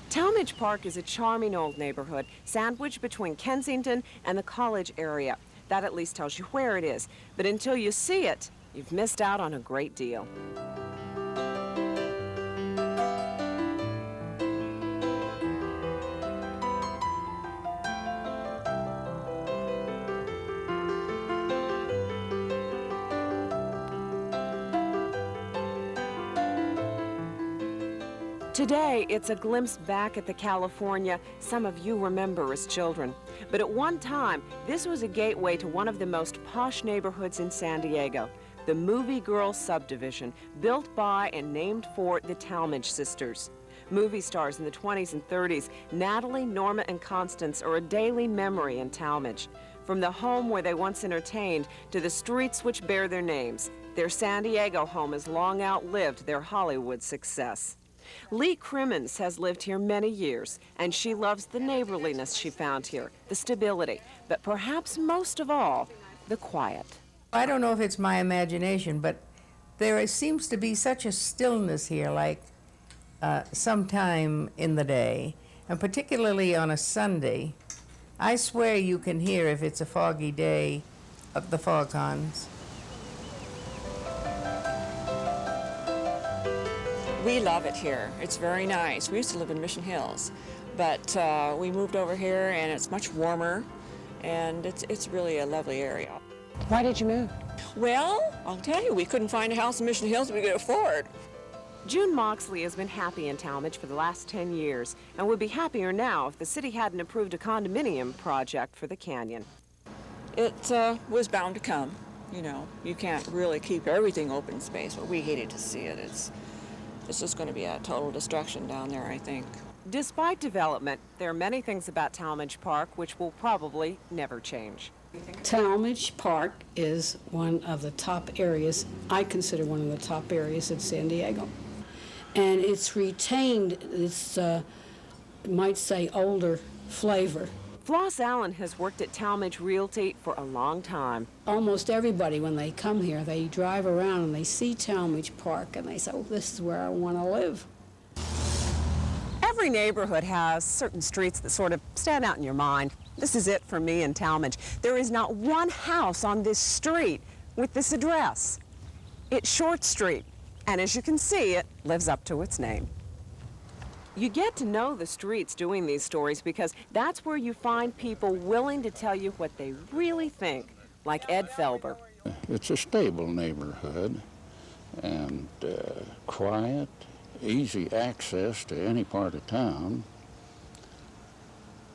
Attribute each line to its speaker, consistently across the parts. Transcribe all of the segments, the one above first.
Speaker 1: Talmadge Park is a charming old neighborhood sandwiched between Kensington and the College area. That at least tells you where it is. But until you see it, you've missed out on a great deal. Today, it's a glimpse back at the California some of you remember as children. But at one time, this was a gateway to one of the most posh neighborhoods in San Diego, the Movie Girl subdivision, built by and named for the Talmadge sisters. Movie stars in the 20s and 30s, Natalie, Norma, and Constance are a daily memory in Talmadge. From the home where they once entertained to the streets which bear their names, their San Diego home has long outlived their Hollywood success. Lee Crimmins has lived here many years, and she loves the neighborliness she found here, the stability, but perhaps most of all, the quiet.
Speaker 2: I don't know if it's my imagination, but there seems to be such a stillness here, like sometime in the day, and particularly on a Sunday. I swear you can hear, if it's a foggy day, of the foghorns.
Speaker 3: We love it here. It's very nice. We used to live in Mission Hills, but we moved over here and it's much warmer, and it's really a lovely area.
Speaker 1: Why did you move?
Speaker 3: Well, I'll tell you, we couldn't find a house in Mission Hills we could afford.
Speaker 1: June Moxley has been happy in Talmadge for the last 10 years and would be happier now if the city hadn't approved a condominium project for the canyon.
Speaker 3: It was bound to come. You know, you can't really keep everything open space, but we hated to see it. It's just going to be a total destruction down there, I think.
Speaker 1: Despite development, there are many things about Talmadge Park which will probably never change.
Speaker 4: Talmadge Park is one of the top areas, I consider one of the top areas in San Diego. And it's retained its, might say, older flavor.
Speaker 1: Floss Allen has worked at Talmadge Realty for a long time.
Speaker 4: Almost everybody, when they come here, they drive around and they see Talmadge Park and they say, oh, this is where I want to live.
Speaker 1: Every neighborhood has certain streets that sort of stand out in your mind. This is it for me in Talmadge. There is not one house on this street with this address. It's Short Street, and as you can see, it lives up to its name. You get to know the streets doing these stories because that's where you find people willing to tell you what they really think, like Ed Felber.
Speaker 5: It's a stable neighborhood and quiet, easy access to any part of town.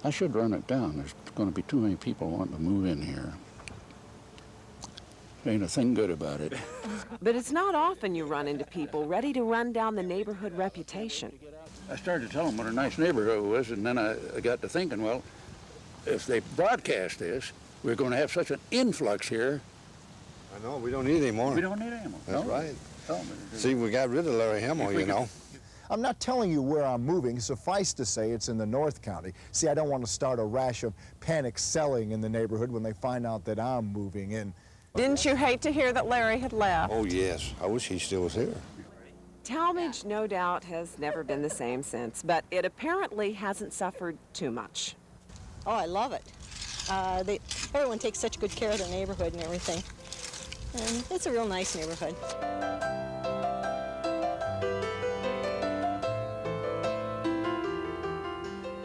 Speaker 5: I should run it down. There's going to be too many people wanting to move in here. Ain't a thing good about it.
Speaker 1: But it's not often you run into people ready to run down the neighborhood reputation.
Speaker 5: I started to tell them what a nice neighborhood it was, and then I got to thinking, well, if they broadcast this, we're going to have such an influx here.
Speaker 6: I know, we don't need any more.
Speaker 5: We don't need any more.
Speaker 6: That's
Speaker 5: no?
Speaker 6: right. See, we got rid of Larry Hamill, you know.
Speaker 7: I'm not telling you where I'm moving. Suffice to say it's in the North County. See, I don't want to start a rash of panic selling in the neighborhood when they find out that I'm moving in.
Speaker 1: Didn't you hate to hear that Larry had left?
Speaker 6: Oh, yes. I wish he still was here.
Speaker 1: Talmadge, no doubt, has never been the same since, but it apparently hasn't suffered too much.
Speaker 8: Oh, I love it. Everyone takes such good care of their neighborhood and everything. And it's a real nice neighborhood.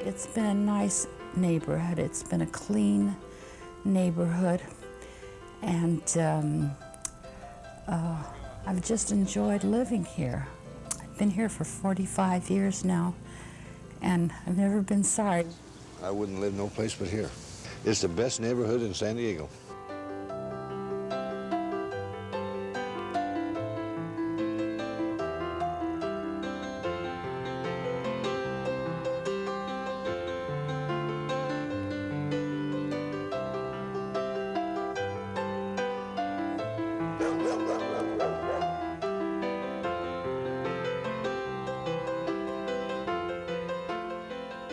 Speaker 9: It's been a nice neighborhood. It's been a clean neighborhood. And I've just enjoyed living here. I've been here for 45 years now, and I've never been sorry.
Speaker 6: I wouldn't live no place but here. It's the best neighborhood in San Diego.